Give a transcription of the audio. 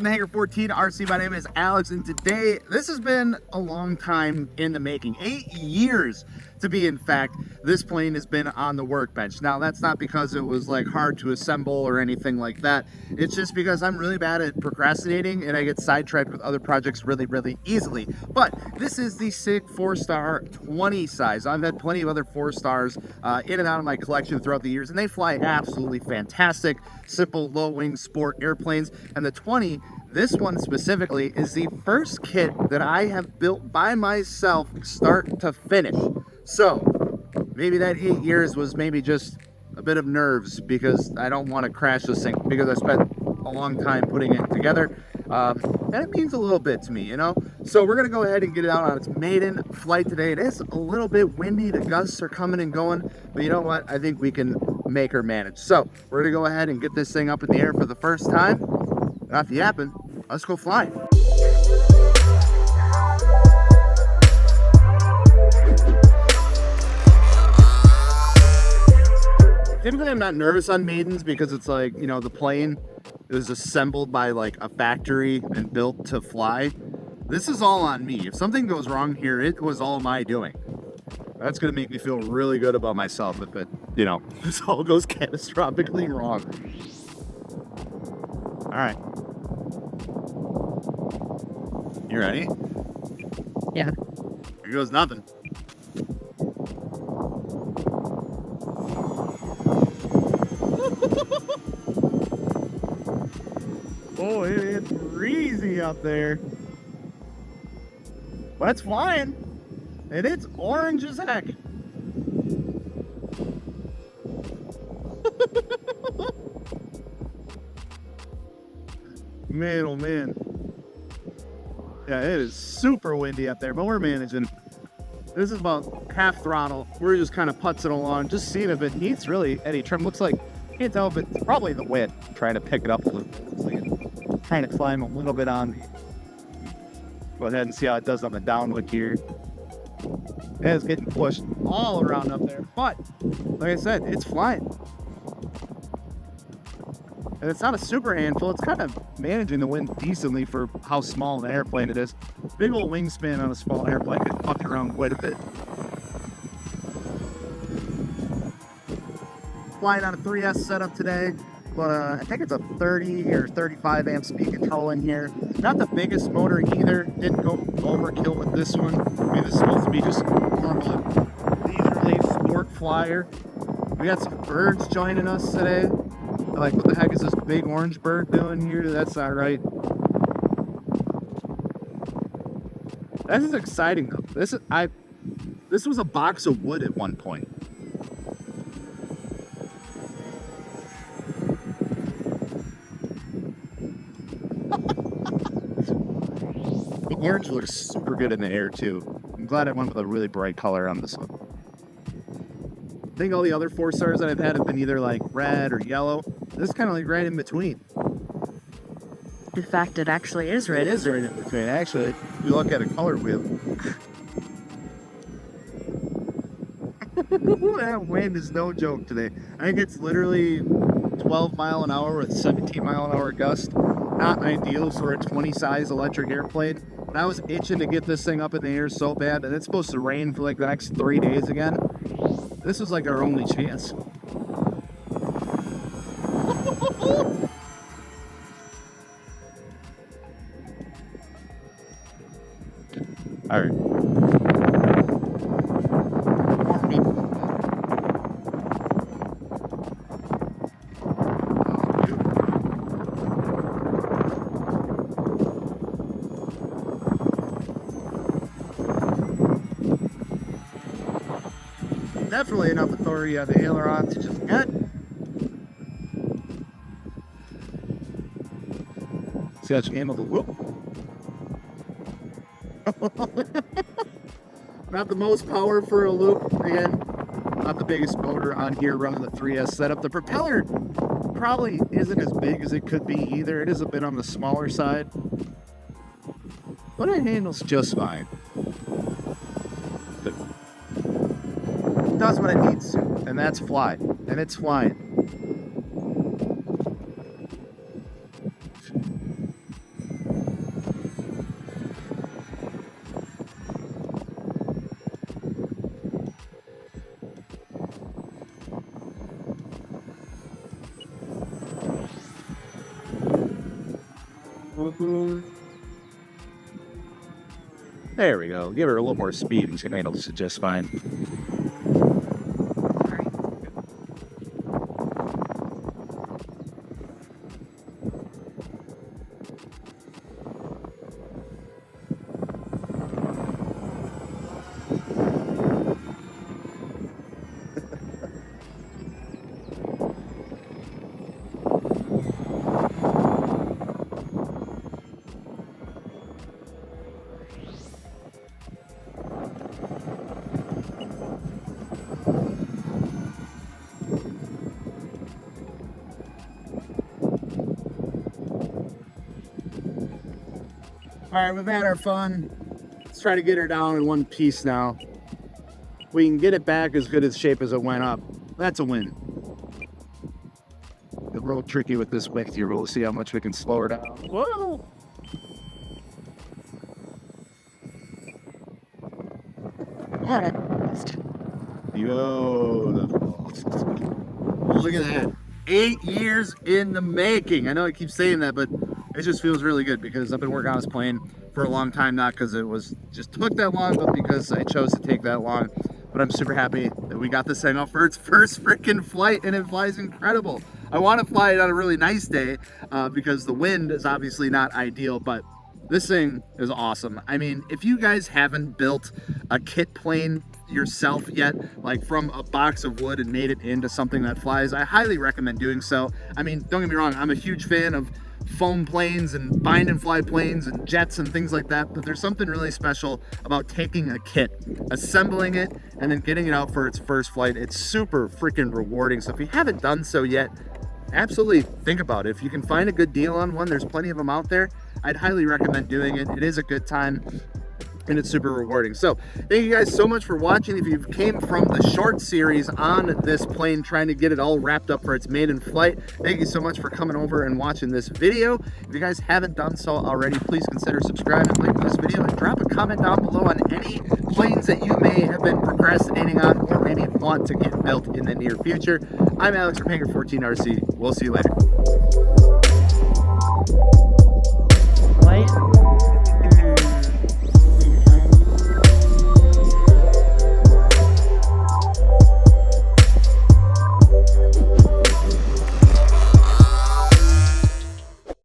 from the Hangar 14 RC. My name is Alex, and today, this has been a long time in the making. 8 years to be in fact. This plane has been on the workbench. Now, that's not because it was like hard to assemble or anything like that. It's just because I'm really bad at procrastinating and I get sidetracked with other projects really easily. But this is the SIG Four-Star 20 size. I've had plenty of other 4-stars in and out of my collection throughout the years, and they fly absolutely fantastic. Simple, low-wing sport airplanes. And the 20, this one specifically, is the first kit that I have built by myself start to finish. So maybe that 8 years was maybe just a bit of nerves because I don't want to crash this thing because I spent a long time putting it together. And it means a little bit to me, you know? So we're going to go ahead and get it out on its maiden flight today. It is a little bit windy. The gusts are coming and going. But you know what? I think we can make her manage. So we're going to go ahead and get this thing up in the air for the first time. Enough yapping. Let's go fly. Typically, I'm not nervous on Maidens because it's like, you know, the plane is assembled by like a factory and built to fly. This is all on me. If something goes wrong here, it was all my doing. That's going to make me feel really good about myself if it, you know, this all goes catastrophically wrong. All right. You ready? Yeah. Here goes nothing. Oh, it's breezy up there. But it's flying. And it's orange as heck. Man, oh man. Yeah, it is super windy up there, but we're managing. This is about half throttle. We're just kind of putzing along, just seeing if it needs really any trim. Looks like, can't tell, but it's probably the wind trying to pick it up a little bit. Looks like it's trying to climb a little bit on me. Go ahead and see how it does on the downwind here. Yeah, it's getting pushed all around up there, but like I said, it's flying. And it's not a super handful, it's kind of managing the wind decently for how small an airplane it is. Big old wingspan on a small airplane can fuck it around quite a bit. Flying on a 3S setup today, but I think it's a 30 or 35 amp speed control in here. Not the biggest motor either, didn't go overkill with this one. I mean, this is supposed to be just normal leisurely sport flyer. We got some birds joining us today. Like, what the heck is this big orange bird doing here? That's not right. This is exciting though. This was a box of wood at one point. The orange looks super good in the air too. I'm glad I went with a really bright color on this one. I think all the other 4-stars that I've had have been either like red or yellow. This is kind of like right in between. In fact, it actually is red. It is right in between. Actually, if you look at a color wheel. That wind is no joke today. I think it's literally 12 mile an hour with 17 mile an hour gust. Not ideal for a 20 size electric airplane. But I was itching to get this thing up in the air so bad, and it's supposed to rain for like the next 3 days again. This was like our only chance. All right. Definitely enough authority on the aileron to just get. See how she handled the whoop. Not the most power for a loop. Again, not the biggest motor on here running the 3S setup. The propeller probably isn't as big as it could be either. It is a bit on the smaller side. But it handles just fine. It does what it needs to, and that's fly. And it's flying. There we go. Give her a little more speed and she can handle this just fine. All right, we've had our fun. Let's try to get her down in one piece now. We can get it back as good as shape as it went up. That's a win. It's real tricky with this width here. We'll see how much we can slow her down. Whoa! Yo! Look at that. 8 years in the making. I know I keep saying that, but it just feels really good because I've been working on this plane for a long time, not because it was just took that long, but because I chose to take that long. But I'm super happy that we got this thing off for its first freaking flight, and it flies incredible. I want to fly it on a really nice day because the wind is obviously not ideal, but this thing is awesome. I mean, if you guys haven't built a kit plane yourself yet, like from a box of wood and made it into something that flies, I highly recommend doing so. I mean, don't get me wrong, I'm a huge fan of foam planes and bind and fly planes and jets and things like that, but there's something really special about taking a kit, assembling it, and then getting it out for its first flight. It's super freaking rewarding. So if you haven't done so yet, absolutely think about it. If you can find a good deal on one, there's plenty of them out there. I'd highly recommend doing it. It is a good time and it's super rewarding. So thank you guys so much for watching. If you came from the short series on this plane trying to get it all wrapped up for its maiden flight, thank you so much for coming over and watching this video. If you guys haven't done so already, please consider subscribing, like this video, and drop a comment down below on any planes that you may have been procrastinating on or maybe want to get built in the near future. I'm Alex from Hangar 14 RC. We'll see you later.